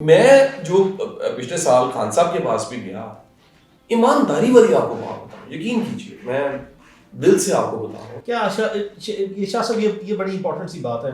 میں جو پچھلے سال خان صاحب کے پاس بھی گیا، ایمانداری والی آپ کو بات بتاؤں، یقین کیجیے میں دل سے آپ کو بتاؤں کیا شاہ صاحب یہ بڑی امپورٹنٹ سی بات ہے.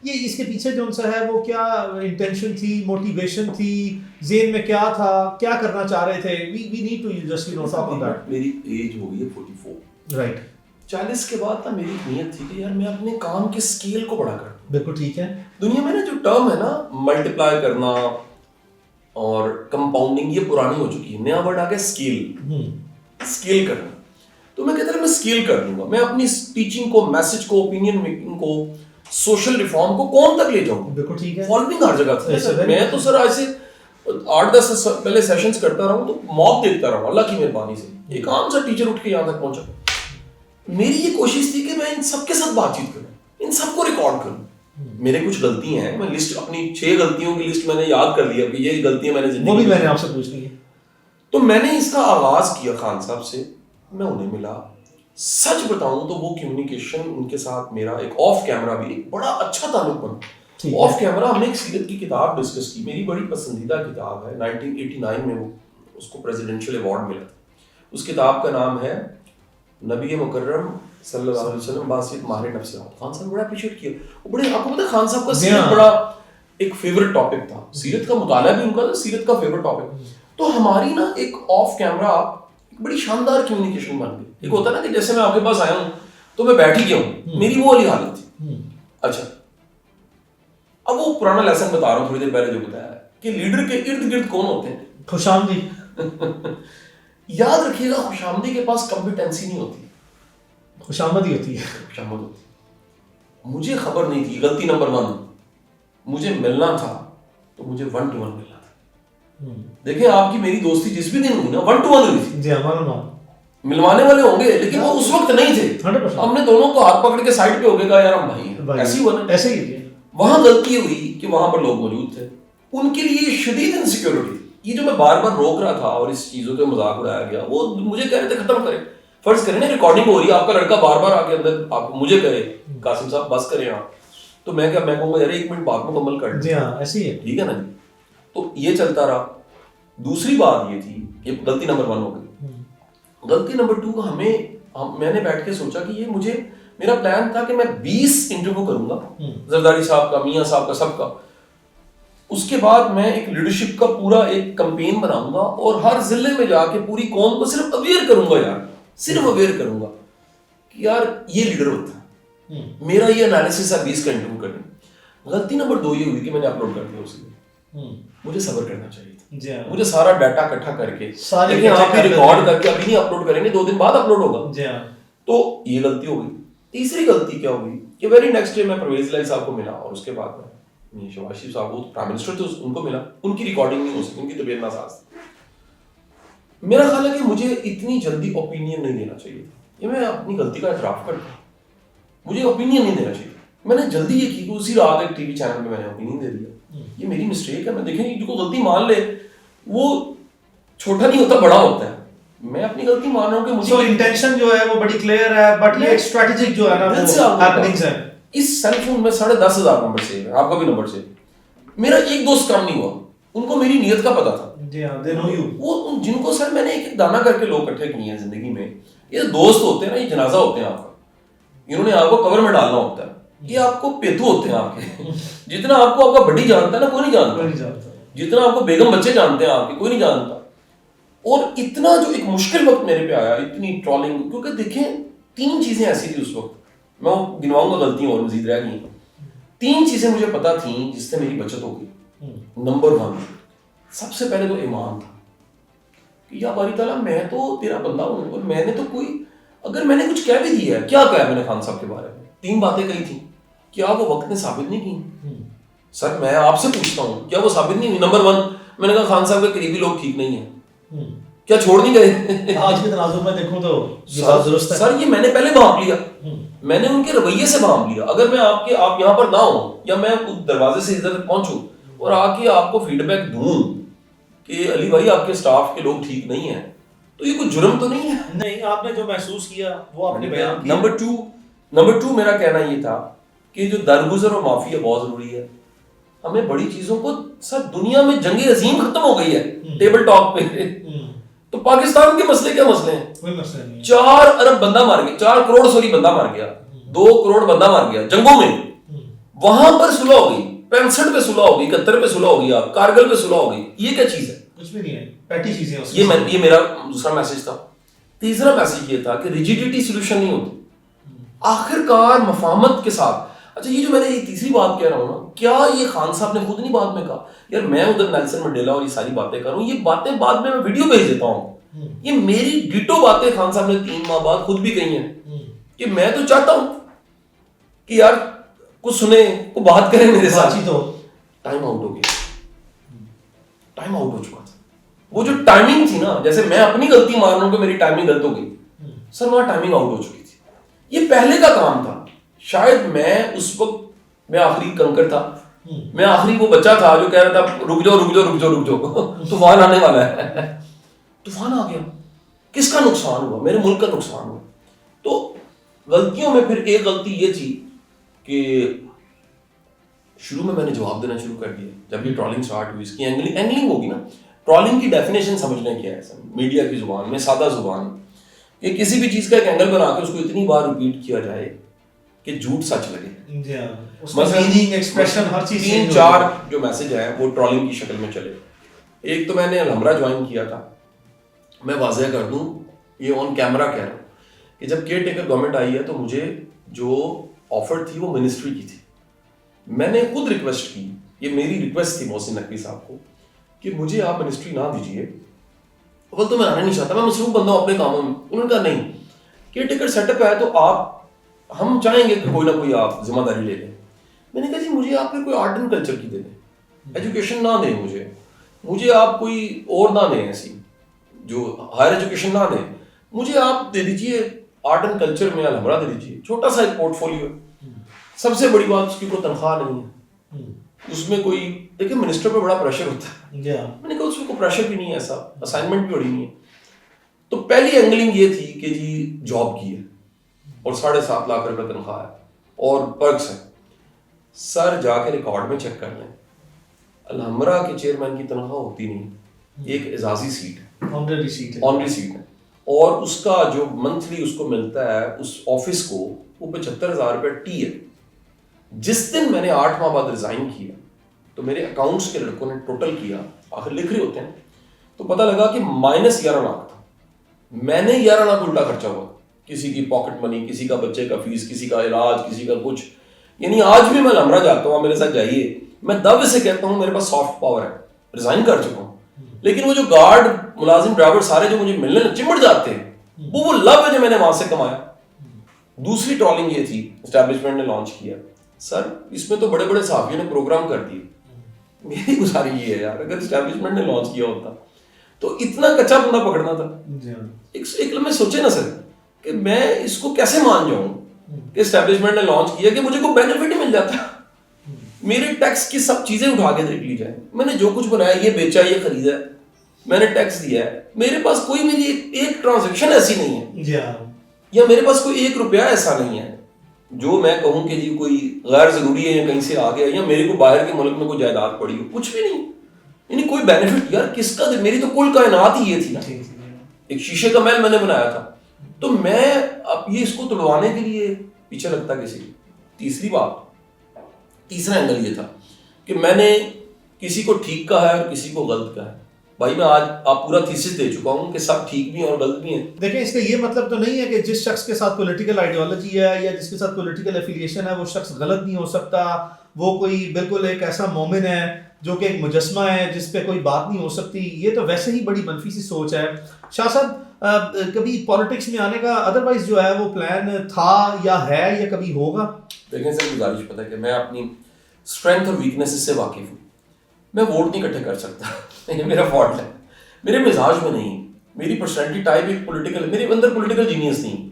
یہ اس کے پیچھے جو سا ہے وہ کیا انٹینشن تھی، موٹیویشن تھی، ذہن میں کیا تھا، کیا کرنا چاہ رہے تھے؟ We need to just talk on that. میری ایج ہو گئی ہے 44، رائٹ. 40 کے بعد نا میری نیت تھی کہ یار میں اپنے کام کے اسکیل کو بڑا کروں. بالکل ٹھیک ہے. دنیا میں نا جو ٹرم ہے نا ملٹیپلائی کرنا اور کمپاؤنڈنگ، یہ پرانی ہو چکی ہے. نیا ورڈ آ گیا اسکیل، اسکیل کرنا. تو میں کہتا ہوں میں اسکیل کر دوں گا، میں اپنی ٹیچنگ کو، میسج کو، اوپینین میکنگ کو، سوشل ریفارم کو کون تک لے جاؤں گا. بالکل ٹھیک ہے. فالوئنگ ہر جگہ تھا. میں تو سر آج سے 8-10 پہلے سیشنز کرتا رہا ہوں تو موب دیکھتا رہا ہوں اللہ کی مہربانی سے. ایک عام سا ٹیچر اٹھ کے یہاں تک پہنچا. میری یہ کوشش تھی کہ میں ان سب کے ساتھ بات چیت کروں، ان سب کو ریکارڈ کروں. میرے کچھ غلطیاں ہیں، میں لسٹ اپنی 6 غلطیوں کی لسٹ میں نے یاد کر لیا کہ یہ غلطیاں میں نے زندگی وہ بھی میں نے آپ سے پوچھ لی ہے. تو میں نے اس کا آغاز کیا خان صاحب سے. میں انہیں ملا، سچ بتاؤں تو وہ کمیونیکیشن ان کے ساتھ میرا ایک آف کیمرہ بھی ایک بڑا اچھا تعلق بنا. آف کیمرہ ہم نے ایک سیرت کی کتاب ڈسکس کی، میری بڑی پسندیدہ کتاب ہے. 1989 میں وہ اس کو پریزیڈنشل ایوارڈ ملا تھا. اس کتاب کا نام ہے نبی مکرم صلی اللہ علیہ وسلم باسط ماہر نفسیات. خان صاحب بڑا اپریشیٹ کیا. وہ بڑے، آپ کو پتہ ہے خان صاحب کا سیرت بڑا ایک فیورٹ ٹاپک تھا. سیرت کا مطالعہ بھی ان کا سیرت کا فیورٹ ٹاپک. تو ہماری نا ایک آف کیمرہ ایک بڑی شاندار کمیونیکیشن بن گئی. ایک ہوتا ہے نا کہ جیسے میں آپ کے پاس آیا ہوں تو میں بیٹھ ہی گیا ہوں، میری وہ والی حالت تھی. اچھا اب وہ پرانا لیسن بتا رہا ہوں تھوڑی دیر پہلے جو بتایا ہے کہ لیڈر کے ارد گرد کون ہوتے ہیں؟ خوش آمدی. یاد رکھیے گا خوش آمدی کے پاس کمپیٹنسی نہیں ہوتی، خوش آمدی ہوتی ہے. خوش آمد ہوتی. مجھے خبر نہیں تھی. غلطی نمبر 1، مجھے ملنا تھا تو مجھے 1 to 1 ملنا تھا. دیکھیں آپ کی میری دوستی جس بھی دن ہوئی نا 1 to 1 ہوئی تھی. جی ہمارا ملوانے والے ہوں گے لیکن وہ اس وقت نہیں تھے. 100%. ہم نے دونوں کو ہاتھ پکڑ کے سائڈ پہ ہو گئے کہا یار ہم بھائی ایسے ہی ہوا نا. ایسے ہی. وہاں غلطی ہوئی کہ وہاں پر لوگ موجود تھے. ان کے لیے شدید انسیکیورٹی. یہ جو میں بار بار روک رہا تھا اور اس چیزوں کے مذاق اڑایا گیا، وہ مجھے کہہ رہے تھے ختم کریں. فرض کریں نا ریکارڈنگ ہو رہی ہے، آپ کا لڑکا بار بار آ کے اندر آپ مجھے کہے قاسم صاحب بس کریں آپ، تو میں کیا میں کہوں گا یار 1 منٹ بات مکمل کر لیں. جی ہاں ایسے ہی ہے. ٹھیک ہے نا جی. تو یہ چلتا رہا. دوسری بات یہ تھی، یہ غلطی نمبر 1 ہو گئی. غلطی نمبر 2 میں نے بیٹھ کے سوچا کہ یہ میرا پلان تھا کہ میں 20 انٹرویو کروں گا، زرداری صاحب کا، میاں صاحب کا، سب کا. اس کے بعد میں ایک لیڈرشپ کا پورا ایک کمپین بناؤں گا اور ہر ضلع میں جا کے پوری قوم کو صرف اویئر کروں گا. یار صرف اویئر کروں گا کہ یار یہ لیڈر ہوتا ہے. میرا یہ انالیسس ہے 20 کا انٹرویو کرنے. غلطی نمبر 2 یہ ہوئی کہ میں نے اپلوڈ کر دیا اسے. مجھے صبر کرنا چاہیے تھا. مجھے سارا ڈیٹا اکٹھا کر کے لیکن آپ بھی ریکارڈ کر کے ابھی نہیں اپلوڈ کریں گے، 2 دن بعد اپلوڈ ہوگا. تو یہ غلطی ہو گئی. تیسری غلطی کیا ہوئی کہ ویری نیکسٹ ڈے میں پرویز الہی صاحب کو ملا اور اس کے بعد میں شہباز شریف صاحب وہ پرائم منسٹر تھے ان کو ملا. ان کی ریکارڈنگ نہیں ہو سکی، ان کی طبیعت ناساز تھی. میرا خیال ہے کہ مجھے اتنی جلدی اوپینین نہیں دینا چاہیے تھا. یہ میں اپنی غلطی کا اعتراف کرتا ہوں، مجھے اوپینین نہیں دینا چاہیے. میں نے جلدی یہ کی کہ اسی رات ایک ٹی وی چینل پہ میں نے اوپینین دے دیا. یہ میری مسٹیک ہے. میں دیکھیں جو کوئی غلطی مان لے وہ چھوٹا نہیں ہوتا، بڑا ہوتا ہے. میں اپنی غلطی مان رہا ہوں کہ مجھے انٹینشن جو ہے وہ بڑی کلیئر ہے، بٹ یہ اسٹریٹجک جو ہے نا وہ ہیپننگز ہیں. اس سیل فون میں 10,500 نمبر سیو ہے، آپ کا بھی نمبر سیو. میرا ایک دوست کام نہیں ہوا، ان کو میری نیت کا پتا تھا. جی ہاں دے نو یو. وہ جن کو سر میں نے ایک دانہ کر کے لوگ اکٹھے کیے ہیں زندگی میں. یہ دوست ہوتے ہیں نا، یہ جنازہ ہوتے ہیں آپ کا. انہوں نے آپ کو قبر میں ڈالنا ہوتا ہے. یہ آپ کو پیتو ہوتے ہیں آپ کے. جتنا آپ کو آپ کا بڈی جانتا ہے نا کوئی نہیں جانتا. جتنا آپ کو بیگم بچے جانتے ہیں آپ کے کوئی نہیں جانتا. اور اتنا جو ایک مشکل وقت میرے پہ آیا، اتنی ٹرالنگ، کیونکہ دیکھیں 3 چیزیں ایسی تھی اس وقت. میں گنواؤں گا غلطیاں اور مزید رہ گئی. 3 چیزیں مجھے پتا تھیں جس سے میری بچت ہو گئی. نمبر 1 سب سے پہلے تو ایمان تھا کہ یا باری تعالیٰ میں تو تیرا بندہ ہوں اور میں نے تو کوئی اگر میں نے کچھ کہہ بھی دیا ہے. کیا کہا میں نے خان صاحب کے بارے میں 3 باتیں کہی تھیں. کیا وہ وقت نے ثابت نہیں کی؟ سر میں آپ سے پوچھتا ہوں کیا وہ ثابت نہیں ہوئی؟ نمبر 1 میں نے کہا خان صاحب کے قریبی لوگ ٹھیک نہیں ہیں. کیا چھوڑ نہیں گئے؟ آج کے تناظر میں دیکھوں تو سر یہ میں نے پہلے بھانپ لیا. میں نے ان کے رویے سے بھانپ لیا. اگر میں آپ یہاں پر نہ ہوں یا میں دروازے سے ادھر پہنچوں اور آ کے آپ کو فیڈ بیک دوں کہ علی بھائی آپ کے سٹاف کے لوگ ٹھیک نہیں ہیں، تو یہ کوئی جرم تو نہیں ہے. نہیں، آپ نے جو محسوس کیا وہ آپ نے بیان کیا. نمبر 2 میرا کہنا یہ تھا کہ جو درگزر اور معافی ہے بہت ضروری ہے. ہمیں بڑی چیزوں کو سر دنیا میں جنگ عظیم ختم ہو گئی ہے ٹیبل ٹاک پہ. تو پاکستان کے مسئلے کیا مسئلے ہیں؟ کوئی مسئلہ نہیں. 4 ارب بندہ مار گیا, 4 کروڑ سوری بندہ مار گیا, 2 کروڑ بندہ مار گیا جنگوں میں. وہاں پر صلح ہو گئی, 65 پہ صلح ہو گئی, 71 پہ صلح ہو گئی, آپ کارگل پہ صلح ہو گئی. یہ کیا چیز ہے؟ کچھ بھی نہیں ہے, پیٹی چیزیں. یہ میرا دوسرا میسج تھا. تیسرا میسج یہ تھا کہ ریجیڈیٹی سولوشن نہیں ہوتی, آخر کار مفاہمت کے ساتھ. اچھا یہ جو میں نے یہ تیسری بات کہہ رہا ہوں نا, کیا یہ خان صاحب نے خود نہیں بعد میں کہا یار میں ادھر نیلسن منڈیلا اور یہ ساری باتیں کر رہا ہوں, یہ باتیں بعد میں ویڈیو بھیج دیتا ہوں, یہ میری ڈیٹو باتیں خان صاحب نے 3 ماہ بعد خود بھی کہی ہیں کہ میں تو چاہتا ہوں کہ یار کچھ سنے, کو بات کریں میرے ساتھ. تو ٹائم آؤٹ ہو گیا, ٹائم آؤٹ ہو چکا تھا. وہ جو ٹائمنگ تھی نا, جیسے میں اپنی غلطی مان رہا ہوں کہ میری ٹائمنگ غلط ہو گئی, سر وہاں ٹائمنگ آؤٹ ہو چکی تھی. یہ پہلے کا کام تھا. شاید میں اس وقت میں آخری کنکر تھا, میں آخری وہ بچہ تھا جو کہہ رہا تھا رک جاؤ رک جاؤ رک جاؤ رک جاؤ, طوفان آنے والا ہے. طوفان آ گیا. کس کا نقصان ہوا؟ میرے ملک کا نقصان ہوا. تو غلطیوں میں پھر ایک غلطی یہ تھی کہ شروع میں نے جواب دینا شروع کر دیا. جب یہ ٹرالنگ سٹارٹ ہوئی, اس کی اینگلنگ ہوگی نا, ٹرالنگ کی ڈیفینیشن سمجھنے کیا ہے میڈیا کی زبان میں, سادہ زبان, کہ کسی بھی چیز کا ایک اینگل بنا کے اس کو اتنی بار ریپیٹ کیا جائے کہ جھوٹ سچ لگے. ہر چیز 3-4 جو میسج ہے وہ ٹرالنگ کی شکل میں چلے. ایک تو میں نے الحمرہ جوائن کیا تھا, میں واضح کر دوں یہ آن کیمرہ کہہ رہا ہوں کہ جب کیئر ٹیکر گورنمنٹ آئی ہے تو مجھے جو آفر تھی وہ منسٹری کی تھی. میں نے خود ریکویسٹ کی, یہ میری ریکویسٹ تھی محسن نقوی صاحب کو کہ مجھے آپ منسٹری نہ دیجیے. اول تو میں آنا نہیں چاہتا, میں مصروف بندہ ہوں اپنے کاموں میں. انہوں نے کہا نہیں, کیئر ٹیکر سیٹ اپ ہے تو آپ, ہم چاہیں گے کہ کوئی نہ کوئی آپ ذمہ داری لے لیں. میں نے کہا جی مجھے آپ کوئی آرٹ اینڈ کلچر کی دے دیں, ایجوکیشن نہ دیں مجھے آپ کوئی اور نہ دیں, ایسی جو ہائر ایجوکیشن نہ دیں, مجھے آپ دے دیجیے آرٹ اینڈ کلچر میں الحمرہ دے دیجیے, چھوٹا سا ایک پورٹ فولیو. سب سے بڑی بات اس کی کوئی تنخواہ نہیں ہے, اس میں کوئی, دیکھیں منسٹر پہ بڑا پریشر ہوتا ہے. میں نے کہا اس میں کوئی پریشر بھی نہیں ہے, ایسا اسائنمنٹ بھی بڑی نہیں ہے. تو پہلی اینگلنگ یہ تھی کہ جی جاب کی ہے اور 7.5 لاکھ روپے تنخواہ ہے اور پرکس ہے. سر جا کے ریکارڈ میں چیک کر لیں, الحمرہ کے چیئرمین کی تنخواہ ہوتی نہیں, ایک اعزازی سیٹ ہے, آنری سیٹ ہے, اور اس کا جو منتھلی اس کو ملتا ہے اس آفس کو وہ 75,000 روپے ٹی ہے. جس دن میں نے 8 ماہ بعد ریزائن کیا تو میرے اکاؤنٹس کے لڑکوں نے ٹوٹل کیا, آخر لکھ رہے ہوتے ہیں, تو پتہ لگا کہ -11 لاکھ تھا. میں نے 11 لاکھ الٹا خرچہ ہوا, کسی کی پاکٹ منی, کسی کا بچے کا فیس, کسی کا علاج, کسی کا کچھ. یعنی آج بھی میں الحمرہ جاتا ہوں, میرے ساتھ جائیے, میں دعوے سے کہتا ہوں میرے پاس سافٹ پاور ہے, ریزائن کر چکا ہوں, لیکن وہ جو گارڈ ملازم ڈرائیور سارے جو مجھے ملنے چمٹ جاتے ہیں, وہ لو ہے جو میں نے وہاں سے کمایا. دوسری ٹرالنگ یہ تھی اسٹیبلشمنٹ نے لانچ کیا. سر اس میں تو بڑے بڑے صحافیوں نے پروگرام کر دیے. میری گزارش یہ ہے یار, اگر اسٹیبلشمنٹ نے لانچ کیا ہوتا تو اتنا کچا بندہ پکڑنا تھا. ایک لمحے سوچے نا سر کہ میں اس کو کیسے مان جاؤں کہ اسٹیبلشمنٹ نے لانچ کیا, کہ مجھے کوئی بینیفٹ ہی مل جاتا, میرے ٹیکس کی سب چیزیں اٹھا کے دیکھ لی جائیں, میں نے جو کچھ بنایا, یہ بیچا, یہ خریدا, میں نے ٹیکس دیا ہے, میرے پاس کوئی میری ایک ٹرانزیکشن ایسی نہیں ہے, یا میرے پاس کوئی 1 روپیہ ایسا نہیں ہے جو میں کہوں کہ جی کوئی غیر ضروری ہے یا کہیں سے آ گیا, یا میرے کو باہر کے ملک میں کوئی جائیداد پڑی ہو, کچھ بھی نہیں. یعنی کوئی بینیفٹ, یار کس کا, میری تو کل کائنات ہی یہ تھی نا, ایک شیشے کا محل میں نے بنایا تھا. تو میں اب یہ اس کو توڑوانے کے لیے پیچھے لگتا کسی. تیسری بات, تیسرا اینگل یہ تھا کہ میں نے کسی کو ٹھیک کہا ہے اور کسی کو غلط کہا ہے. بھائی میں آج آپ پورا تھیسس دے چکا ہوں کہ سب ٹھیک بھی ہیں اور غلط بھی ہیں. دیکھیں اس کا یہ مطلب تو نہیں ہے کہ جس شخص کے ساتھ پولیٹیکل آئیڈیالوجی ہے یا جس کے ساتھ پولیٹیکل ایفیلیشن ہے وہ شخص غلط نہیں ہو سکتا, وہ کوئی بالکل ایک ایسا مومن ہے جو کہ ایک مجسمہ ہے جس پہ کوئی بات نہیں ہو سکتی. یہ تو ویسے ہی بڑی منفی سی سوچ ہے. شاہ صاحب کبھی پالیٹکس میں آنے کا ادروائز جو ہے وہ پلان تھا یا ہے یا کبھی ہوگا؟ دیکھیں سر گزارش پتہ ہے کہ میں اپنی اسٹرینتھ اور ویکنیسز سے واقف ہوں. میں ووٹ نہیں اکٹھے کر سکتا, یہ میرا فالٹ ہے, میرے مزاج میں نہیں, میری پرسنالٹی ٹائپ ایک پولیٹیکل, میرے اندر پولیٹیکل جینیس نہیں,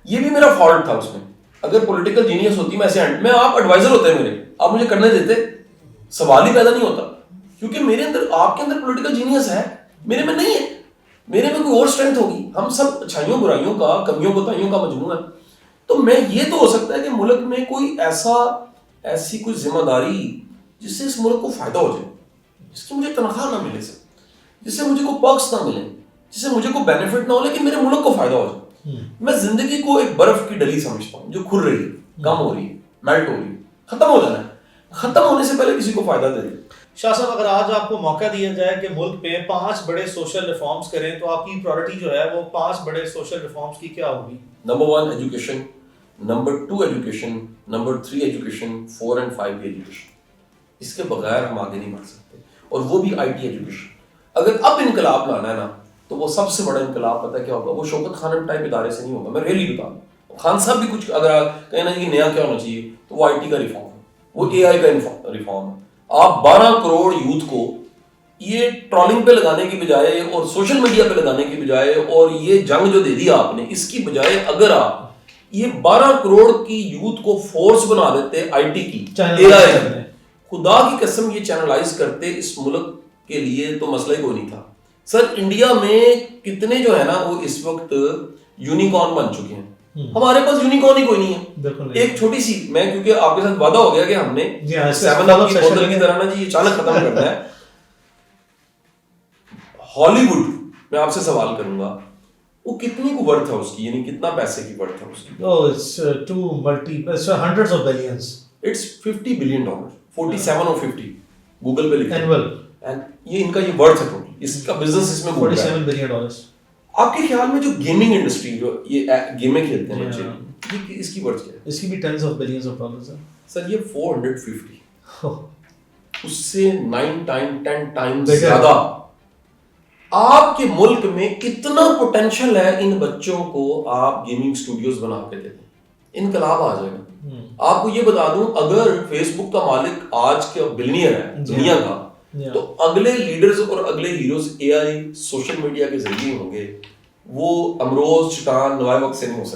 یہ بھی میرا فالٹ تھا اس میں. اگر پولیٹیکل جینیس ہوتی میں ایسے میں, آپ ایڈوائزر ہوتے ہیں میرے, آپ مجھے کرنے دیتے, سوال ہی پیدا نہیں ہوتا, کیونکہ میرے اندر, آپ کے اندر پولیٹیکل جینیس ہے, میرے میں نہیں ہے. میرے میں کوئی اور اسٹرینتھ ہوگی, ہم سب اچھائیوں برائیوں کا, کمیوں کوتاہیوں کا مجموعہ ہے. تو میں یہ تو ہو سکتا ہے کہ ملک میں کوئی ایسی کوئی ذمہ داری جس سے اس ملک کو فائدہ ہو جائے, جس کی مجھے تنخواہ نہ ملے سر, جس سے مجھے کوئی پرکس نہ ملے, جس سے مجھے کوئی بینیفٹ نہ ہو, لیکن میرے ملک کو فائدہ ہو جائے. میں زندگی کو ایک برف کی ڈلی سمجھتا ہوں جو کھل رہی ہے, کم ہو رہی ہے, میلٹ ہو رہی ہے, ختم ہو جانا ہے, ختم ہونے سے پہلے کسی کو فائدہ دے دے. شاہ صاحب اگر آج آپ کو موقع دیا جائے کہ ملک میں 5 بڑے سوشل ریفارمز کریں تو آپ کی پرائورٹی جو ہے وہ 5 بڑے سوشل ریفارمز کی کیا ہوگی؟ Number 1 education, number 2 education, number 3 education, 4 and 5 education. اس کے بغیر ہم آگے نہیں بڑھ سکتے, اور وہ بھی آئی ٹی ایجوکیشن. اگر اب انقلاب لانا ہے نا تو وہ سب سے بڑا انقلاب پتہ کیا ہوگا, وہ شوکت خان ٹائپ ادارے سے نہیں ہوگا. میں ریئلی بتا دوں, خان صاحب بھی کچھ اگر کہیں نا کہ نیا کیا ہونا چاہیے تو وہ آئی ٹی کا ریفارم ہے, وہ اے آئی کا ریفارم ہے. آپ 12 کروڑ یوتھ کو یہ ٹرولنگ پہ لگانے کی بجائے اور سوشل میڈیا پہ لگانے کی بجائے اور یہ جنگ جو دے دیا آپ نے, اس کی بجائے اگر آپ یہ 12 کروڑ کی یوتھ کو فورس بنا دیتے آئی ٹی کی, اے آئی, خدا کی قسم یہ چینلائز کرتے, اس ملک کے لیے تو مسئلہ ہی کوئی نہیں تھا. سر انڈیا میں کتنے جو ہے نا وہ اس وقت یونیکارن بن چکے ہیں, ہمارے پاس یونیکارن ہی کوئی نہیں ہے. ایک چھوٹی سی, میں کیونکہ آپ کے ساتھ وعدہ ہو گیا کہ ہم نے 7 اپ کی بوتل کی طرح نا جی اچانک ختم کرنا ہے. ہالی ووڈ میں آپ سے سوال کروں گا, وہ کتنی کو ورتھ ہے اس کی, یعنی کتنا پیسے کی ورتھ ہے اس کی؟ it's hundreds of billions. It's $50 billion, 47 or 50 Google پہ لکھا annual, یہ ان کا یہ ورتھ ہے ٹوٹل, اس کا بزنس اس میں $47 billion. آپ کے خیال میں جو گیمنگ انڈسٹری, جو یہ گیمیں کھیلتے ہیں بچے, یہ اس کی ورتھ کیا ہے؟ اس کی بھی tens of billions of dollars ہے سر. یہ 450, اس سے 10 ٹائمز زیادہ. آپ کے ملک میں اتنا پوٹینشل ہے, ان بچوں کو آپ گیمنگ اسٹوڈیوز بنا کے دے دیں, انقلاب آ جائے گا. آپ کو یہ بتا دوں, اگر فیس بک کا مالک آج کا بلینئر ہے دنیا کا, تو اگلے لیڈرز اور اگلے ہیروز اے آئی سوشل میڈیا کے ذریعے ہوں گے. وہ امروز چٹان نوائے وقت سے نہیں ہو سکتے.